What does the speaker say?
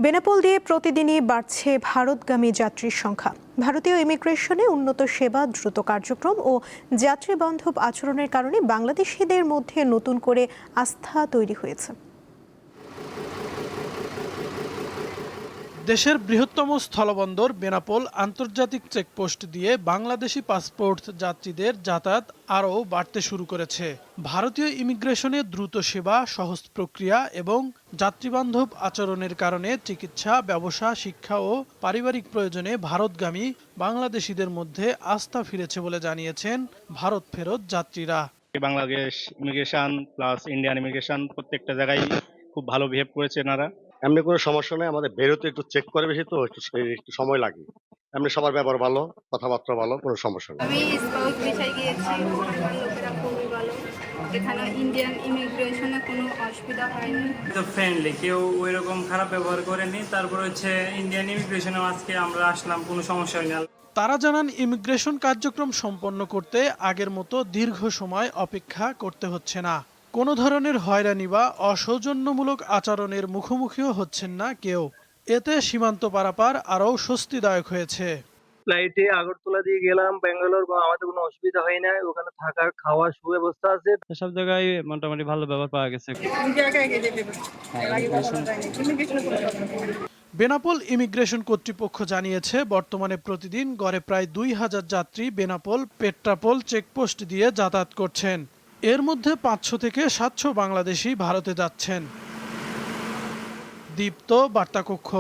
বেনাপোল দিয়ে প্রতিদিনই বাড়ছে ভারতগামী যাত্রীর সংখ্যা। ভারতীয় ইমিগ্রেশনে উন্নত সেবা, দ্রুত কার্যক্রম ও যাত্রী বান্ধব আচরণের কারণে বাংলাদেশিদের মধ্যে নতুন করে আস্থা তৈরি হয়েছে। দেশের বৃহত্তম স্থলবন্দর বেনাপোল আন্তর্জাতিক চেকপোস্ট দিয়ে বাংলাদেশি পাসপোর্ট যাত্রীদের যাতায়াত আরও বাড়তে শুরু করেছে। ভারতীয় ইমিগ্রেশনে দ্রুত সেবা, সহজ প্রক্রিয়া এবং যাত্রীবান্ধব আচরণের কারণে চিকিৎসা, ব্যবসা, শিক্ষা ও পারিবারিক প্রয়োজনে ভারতগামী বাংলাদেশিদের মধ্যে আস্থা ফিরেছে বলে জানিয়েছেন ভারত ফেরত যাত্রীরা। Bangladesh immigration plus Indian immigration প্রত্যেকটা জায়গায় খুব ভালো বিহেভ করেছে এনারা। এমনি কোনো সমস্যা নেই, আমাদের বেরোতে একটু চেক করে বেশি তো একটু সময় লাগে। এমনি সবার ব্যবহার ভালো, কথাবার্তা ভালো, কোনো সমস্যা নেই। আমি স্কাউট বিষয়ে গিয়েছি, ওখানকার লোকেরা খুবই ভালো। এখানে ইন্ডিয়ান ইমিগ্রেশনে কোনো অসুবিধা হয়নি। তো ফ্রেন্ডলি, কেউ ওই রকম খারাপ ব্যবহার করেনি। তারপর হচ্ছে ইন্ডিয়ান ইমিগ্রেশনে আজকে আমরা আসলাম, কোনো সমস্যা হয়নি। তারা জানান, ইমিগ্রেশন কার্যক্রম সম্পন্ন করতে আগের মতো দীর্ঘ সময় অপেক্ষা করতে হচ্ছে না। কোনো ধরনের হয়রানি বা অসৌজন্যমূলক আচরণের মুখোমুখিও হচ্ছেন না কেউ। এতে সীমান্ত পারাপার আরও স্বস্তিদায়ক হয়েছে। ফ্লাইটে আগরতলা দিয়ে গেলাম ব্যাঙ্গালোর, আমাদের কোনো অসুবিধা হয় না। ওখানে থাকার খাওয়ার সুব্যবস্থা আছে। সব জায়গায় মোটামুটি ভালো ব্যবহার পাওয়া গেছে। বেনাপোল ইমিগ্রেশন কর্তৃপক্ষ জানিয়েছে, বর্তমানে প্রতিদিন গড়ে প্রায় ২,০০০ যাত্রী বেনাপোল পেট্রাপোল চেকপোস্ট দিয়ে যাতায়াত করছেন। এর মধ্যে ৫০০ থেকে ৭০০ বাংলাদেশি ভারতে যাচ্ছেন। দীপ্ত বার্তা কক্ষ।